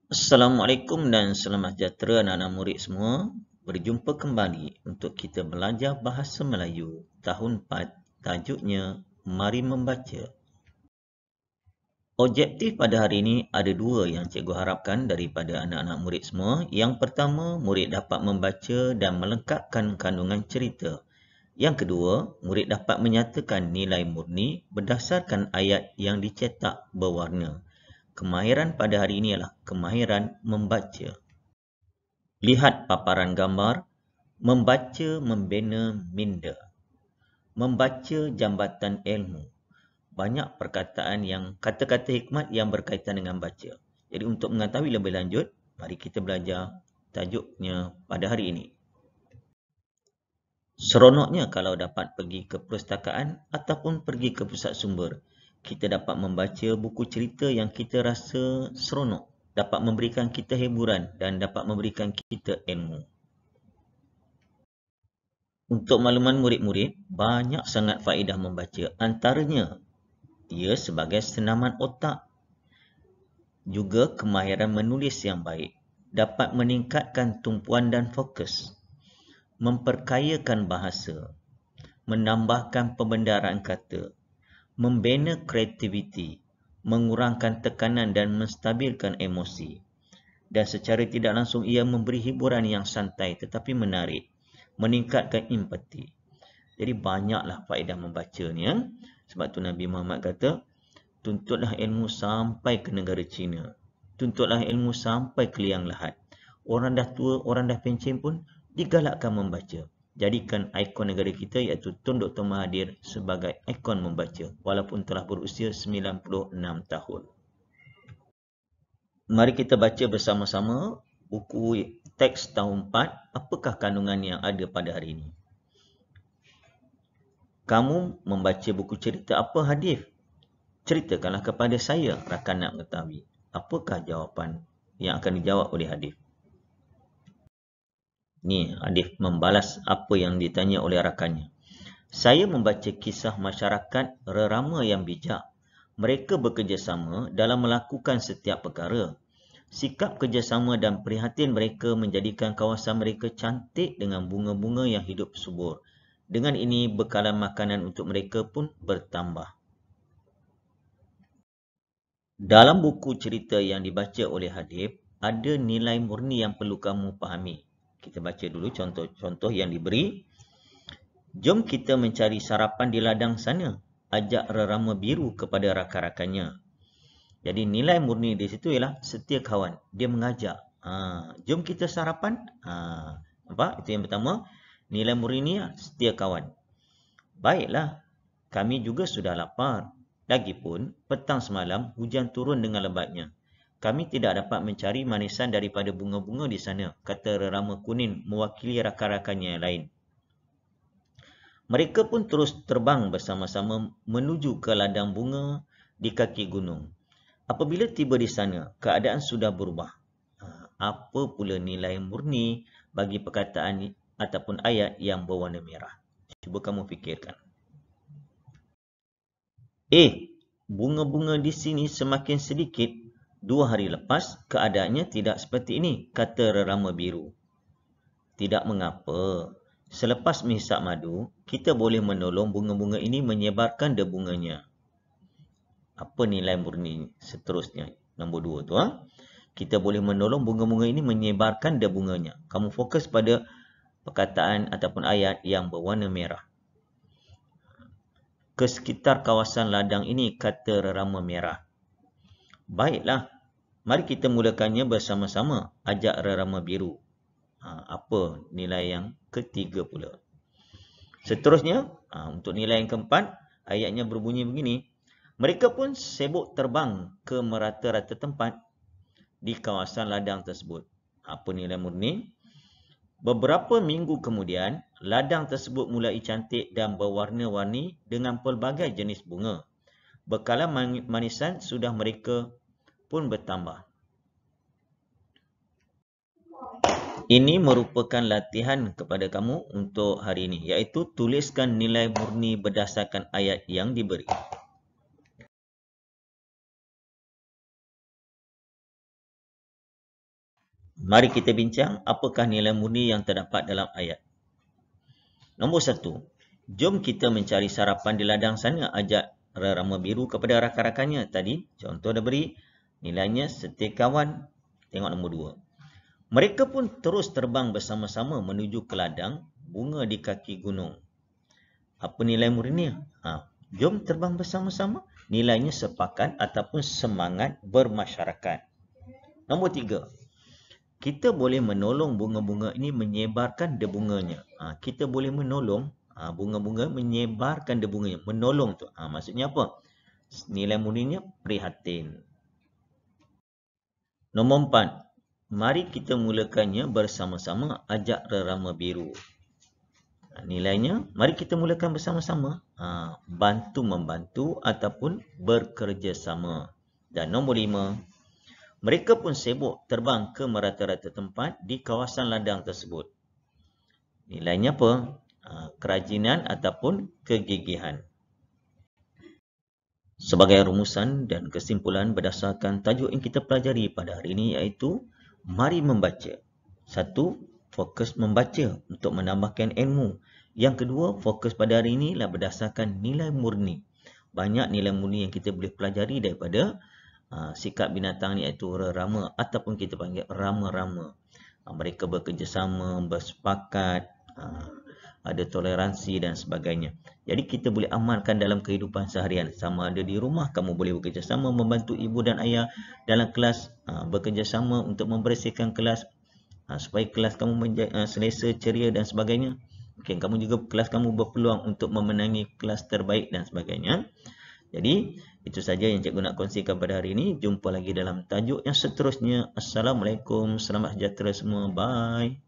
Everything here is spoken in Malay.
Assalamualaikum dan selamat sejahtera anak-anak murid semua. Berjumpa kembali untuk kita belajar bahasa Melayu tahun 4. Tajuknya Mari Membaca. Objektif pada hari ini ada dua yang cikgu harapkan daripada anak-anak murid semua. Yang pertama, murid dapat membaca dan melengkapkan kandungan cerita. Yang kedua, murid dapat menyatakan nilai murni berdasarkan ayat yang dicetak berwarna. Kemahiran pada hari ini ialah kemahiran membaca. Lihat paparan gambar, membaca membina minda. Membaca jambatan ilmu. Banyak perkataan yang kata-kata hikmat yang berkaitan dengan baca. Jadi untuk mengetahui lebih lanjut, mari kita belajar tajuknya pada hari ini. Seronoknya kalau dapat pergi ke perpustakaan ataupun pergi ke pusat sumber. Kita dapat membaca buku cerita yang kita rasa seronok, dapat memberikan kita hiburan dan dapat memberikan kita ilmu. Untuk makluman murid-murid, banyak sangat faedah membaca. Antaranya, ia sebagai senaman otak. Juga kemahiran menulis yang baik. Dapat meningkatkan tumpuan dan fokus. Memperkayakan bahasa. Menambahkan pembendaraan kata. Membina kreativiti. Mengurangkan tekanan dan menstabilkan emosi. Dan secara tidak langsung ia memberi hiburan yang santai tetapi menarik. Meningkatkan empati. Jadi banyaklah faedah membaca ni. Sebab tu Nabi Muhammad kata, tuntutlah ilmu sampai ke negara China. Tuntutlah ilmu sampai ke liang lahat. Orang dah tua, orang dah pencen pun digalakkan membaca. Jadikan ikon negara kita iaitu Tun Dr. Mahathir sebagai ikon membaca walaupun telah berusia 96 tahun. Mari kita baca bersama-sama buku teks tahun 4. Apakah kandungan yang ada pada hari ini? Kamu membaca buku cerita apa, Hadif? Ceritakanlah kepada saya, rakan nak mengetahui. Apakah jawapan yang akan dijawab oleh Hadif? Ni, Hadif membalas apa yang ditanya oleh rakannya. Saya membaca kisah masyarakat rerama yang bijak. Mereka bekerjasama dalam melakukan setiap perkara. Sikap kerjasama dan prihatin mereka menjadikan kawasan mereka cantik dengan bunga-bunga yang hidup subur. Dengan ini, bekalan makanan untuk mereka pun bertambah. Dalam buku cerita yang dibaca oleh Hadif, ada nilai murni yang perlu kamu fahami. Kita baca dulu contoh-contoh yang diberi. Jom kita mencari sarapan di ladang sana. Ajak rerama biru kepada rakan-rakannya. Jadi nilai murni di situ ialah setia kawan. Dia mengajak. Jom kita sarapan. Nampak? Itu yang pertama. Nilai murni ni setia kawan. Baiklah. Kami juga sudah lapar. Lagipun, petang semalam hujan turun dengan lebatnya. Kami tidak dapat mencari manisan daripada bunga-bunga di sana, kata rerama kuning mewakili rakan-rakannya yang lain. Mereka pun terus terbang bersama-sama menuju ke ladang bunga di kaki gunung. Apabila tiba di sana, keadaan sudah berubah. Apa pula nilai murni bagi perkataan ataupun ayat yang berwarna merah? Cuba kamu fikirkan. Bunga-bunga di sini semakin sedikit. 2 hari lepas, keadaannya tidak seperti ini, kata rerama biru. Tidak mengapa. Selepas menghisap madu, kita boleh menolong bunga-bunga ini menyebarkan debunganya. Apa nilai murni seterusnya? Nombor 2 tu. Kita boleh menolong bunga-bunga ini menyebarkan debunganya. Kamu fokus pada perkataan ataupun ayat yang berwarna merah. Ke sekitar kawasan ladang ini, kata rerama merah. Baiklah, mari kita mulakannya bersama-sama, ajak rerama biru. Apa nilai yang ketiga pula? Seterusnya, untuk nilai yang keempat, ayatnya berbunyi begini. Mereka pun sibuk terbang ke merata-rata tempat di kawasan ladang tersebut. Apa nilai murni? Beberapa minggu kemudian, ladang tersebut mulai cantik dan berwarna-warni dengan pelbagai jenis bunga. Bekalan manisan sudah mereka pun bertambah. Ini merupakan latihan kepada kamu untuk hari ini, iaitu tuliskan nilai murni berdasarkan ayat yang diberi. Mari kita bincang apakah nilai murni yang terdapat dalam ayat. Nombor 1. Jom kita mencari sarapan di ladang sana, ajak Rama Biru kepada rakan-rakannya. Tadi contoh dah beri, nilainya setia kawan. Tengok nombor 2. Mereka pun terus terbang bersama-sama menuju ke ladang bunga di kaki gunung. Apa nilai murninya? Jom terbang bersama-sama. Nilainya sepakat ataupun semangat bermasyarakat. Nombor 3. Kita boleh menolong bunga-bunga ini menyebarkan debunganya. Kita boleh menolong bunga-bunga menyebarkan debunganya. Menolong tu. Maksudnya apa? Nilai murninya prihatin. Nombor 4. Mari kita mulakannya bersama-sama, ajak Rama Biru. Nilainya, mari kita mulakan bersama-sama. Bantu-membantu ataupun bekerjasama. Dan nombor 5. Mereka pun sibuk terbang ke merata-rata tempat di kawasan ladang tersebut. Nilainya apa? Kerajinan ataupun kegigihan. Sebagai rumusan dan kesimpulan berdasarkan tajuk yang kita pelajari pada hari ini iaitu mari membaca. 1. Fokus membaca untuk menambahkan ilmu. Yang kedua, fokus pada hari ini adalah berdasarkan nilai murni. Banyak nilai murni yang kita boleh pelajari daripada sikap binatang ni iaitu rama ataupun kita panggil rama-rama. Mereka bekerjasama, bersepakat, ada toleransi dan sebagainya. Jadi kita boleh amalkan dalam kehidupan seharian. Sama ada di rumah, kamu boleh bekerjasama membantu ibu dan ayah dalam kelas, bekerjasama untuk membersihkan kelas supaya kelas kamu selesa, ceria dan sebagainya. Mungkin kamu juga kelas kamu berpeluang untuk memenangi kelas terbaik dan sebagainya. Jadi, itu saja yang cikgu nak kongsikan pada hari ini. Jumpa lagi dalam tajuk yang seterusnya. Assalamualaikum. Selamat sejahtera semua. Bye.